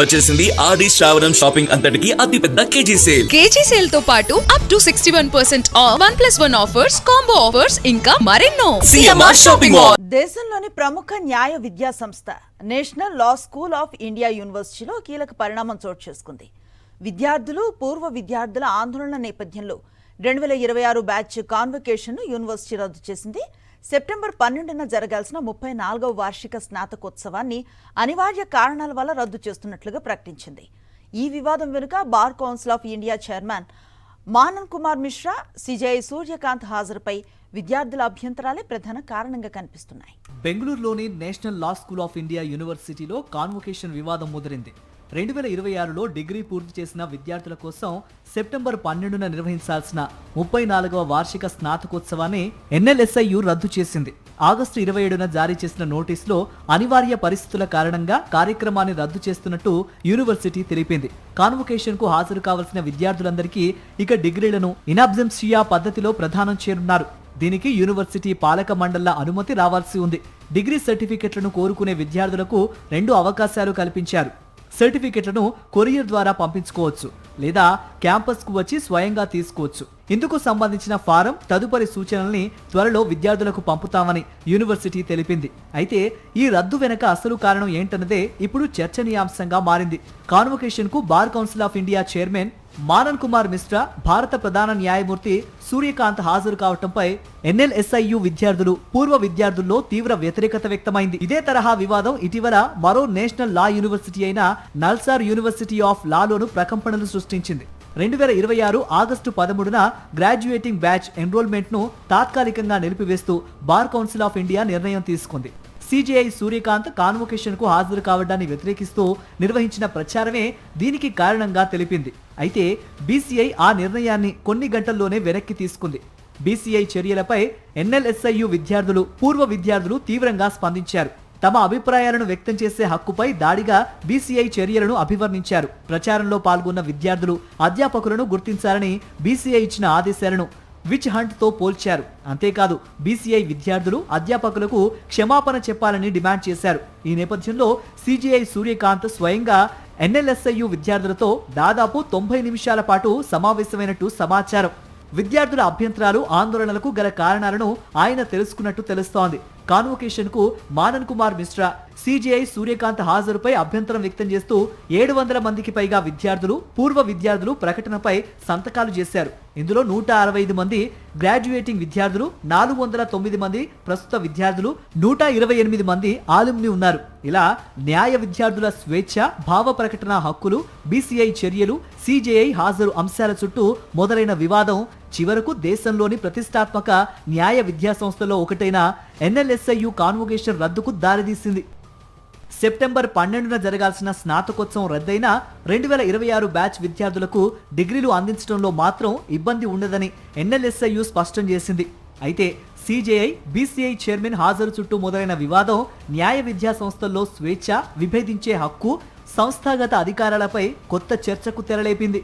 వచ్చేసింది ఆది శ్రావణం షాపింగ్ అంతటికి అతిపెద్ద కేజీ సేల్. కేజీ సేల్ తో పాటు up to 61% of 1+1 offers, combo offers ఇంకా మరెన్నో. CMR shopping mall. దేశంలోని ప్రముఖ న్యాయ విద్యా సంస్థ national law school of India యూనివర్సిటీలో కీలక పరిణామం చోటు చేసుకుంది. విద్యార్థులు, పూర్వ విద్యార్థుల ఆందోళన నేపథ్యంలో 2026 బ్యాచ్ కాన్వకేషన్ను యూనివర్సిటీ రద్దు చేసింది. సెప్టెంబర్ 12న జరగాల్సిన 34వ వార్షిక స్నాతకోత్సవాన్ని అనివార్య కారణాల వల్ల రద్దు చేస్తున్నట్లుగా ప్రకటించింది. ఈ వివాదం వెనుక bar council of India chairman Manan Kumar Mishra, CJI Surya Kant హాజరుపై విద్యార్థుల అభ్యంతరాలే ప్రధాన కారణంగా కనిపిస్తున్నాయి. బెంగళూరులోని national law school of India యూనివర్సిటీలో కాన్వకేషన్ వివాదం ముదిరింది. 2026లో డిగ్రీ పూర్తి చేసిన విద్యార్థుల కోసం సెప్టెంబర్ 12న నిర్వహించాల్సిన 34వ వార్షిక స్నాతకోత్సవాన్ని ఎన్ఎల్ఎస్ఐయు రద్దు చేసింది. ఆగస్టు 27న జారీ చేసిన నోటీసులో అనివార్య పరిస్థితుల కారణంగా కార్యక్రమాన్ని రద్దు చేస్తున్నట్టు యూనివర్సిటీ తెలిపింది. కాన్వకేషన్ కు హాజరు కావాల్సిన విద్యార్థులందరికీ ఇక డిగ్రీలను ఇన్ అబ్సెన్షియా పద్ధతిలో ప్రదానం చేయనున్నారు. దీనికి యూనివర్సిటీ పాలక మండళ్ల అనుమతి రావాల్సి ఉంది. డిగ్రీ సర్టిఫికెట్లను కోరుకునే విద్యార్థులకు 2 అవకాశాలు కల్పించారు. సర్టిఫికెట్లను కొరియర్ ద్వారా పంపించుకోవచ్చు లేదా క్యాంపస్ కు వచ్చి స్వయంగా తీసుకోవచ్చు. ఇందుకు సంబంధించిన ఫారం, తదుపరి సూచనల్ని త్వరలో విద్యార్థులకు పంపుతామని యూనివర్సిటీ తెలిపింది. అయితే ఈ రద్దు వెనక అసలు కారణం ఏంటన్నదే ఇప్పుడు చర్చనీయాంశంగా మారింది. కాన్వకేషన్ కు bar council of India chairman Manan Kumar Mishra, భారత ప్రధాన న్యాయమూర్తి సూర్యకాంత్ హాజరు కావడంపై ఎన్ఎల్ఎస్ఐయు విద్యార్థులు, పూర్వ విద్యార్థుల్లో తీవ్ర వ్యతిరేకత వ్యక్తమైంది. ఇదే తరహా వివాదం ఇటీవల మరో నేషనల్ లా యూనివర్సిటీ అయిన నల్సార్ యూనివర్సిటీ ఆఫ్ లాలోను ప్రకంపనలు సృష్టించింది. 2026 ఆగస్టు 13న గ్రాడ్యుయేటింగ్ బ్యాచ్ ఎన్రోల్మెంట్ ను తాత్కాలికంగా నిలిపివేస్తూ బార్ కౌన్సిల్ ఆఫ్ ఇండియా నిర్ణయం తీసుకుంది. సిజేఐ సూర్యకాంత్ కాన్వకేషన్ కు హాజరు కావడాన్ని వ్యతిరేకిస్తూ నిర్వహించిన ప్రచారమే దీనికి కారణంగా తెలిపింది. అయితే బీసీఐ ఆ నిర్ణయాన్ని కొన్ని గంటల్లోనే వెనక్కి తీసుకుంది. బీసీఐ చర్యలపై ఎన్ఎల్ఎస్ఐయు విద్యార్థులు, పూర్వ విద్యార్థులు తీవ్రంగా స్పందించారు. తమ అభిప్రాయాలను వ్యక్తం చేసే హక్కుపై దాడిగా బీసీఐ చర్యలను అభివర్ణించారు. ప్రచారంలో పాల్గొన్న విద్యార్థులు, అధ్యాపకులను గుర్తించాలని బీసీఐ ఇచ్చిన ఆదేశాలను విచ్ హంట్ తో పోల్చారు. అంతేకాదు బీసీఐ విద్యార్థులు, అధ్యాపకులకు క్షమాపణ చెప్పాలని డిమాండ్ చేశారు. ఈ నేపథ్యంలో సిజేఐ సూర్యకాంత్ స్వయంగా ఎన్ఎల్ఎస్ఐయు విద్యార్థులతో దాదాపు 90 నిమిషాల పాటు సమావేశమైనట్టు సమాచారం. విద్యార్థుల అభ్యంతరాలు, ఆందోళనలకు గల కారణాలను ఆయన తెలుసుకున్నట్టు తెలుస్తోంది. కాన్వకేషన్ కు మానన్ కుమార్ మిశ్రా, సిజేఐ సూర్యకాంత్ హాజరుపై అభ్యంతరం వ్యక్తం చేస్తూ 700 మందికి పైగా విద్యార్థులు, పూర్వ విద్యార్థులు ప్రకటనపై సంతకాలు చేశారు. ఇందులో 165 మంది గ్రాడ్యుయేటింగ్ విద్యార్థులు, 409 మంది ప్రస్తుత విద్యార్థులు, 128 మంది ఆలుమ్ని ఉన్నారు. ఇలా న్యాయ విద్యార్థుల స్వేచ్ఛ, భావ ప్రకటన హక్కులు, బీసీఐ చర్యలు, సిజేఐ హాజరు అంశాల చుట్టూ మొదలైన వివాదం చివరకు దేశంలోని ప్రతిష్టాత్మక న్యాయ విద్యా సంస్థలో ఒకటైన ఎన్ఎల్ఎస్ఐయు కాన్వకేషన్ రద్దుకు దారితీసింది. సెప్టెంబర్ 12న జరగాల్సిన స్నాతకోత్సవం రద్దయినా 2026 బ్యాచ్ విద్యార్థులకు డిగ్రీలు అందించడంలో మాత్రం ఇబ్బంది ఉండదని ఎన్ఎల్ఎస్ఐయు స్పష్టం చేసింది. అయితే సిజేఐ, బీసీఐ చైర్మన్ హాజరు చుట్టూ మొదలైన వివాదం న్యాయ విద్యా సంస్థల్లో స్వేచ్ఛ, విభేదించే హక్కు, సంస్థాగత అధికారాలపై కొత్త చర్చకు తెరలేపింది.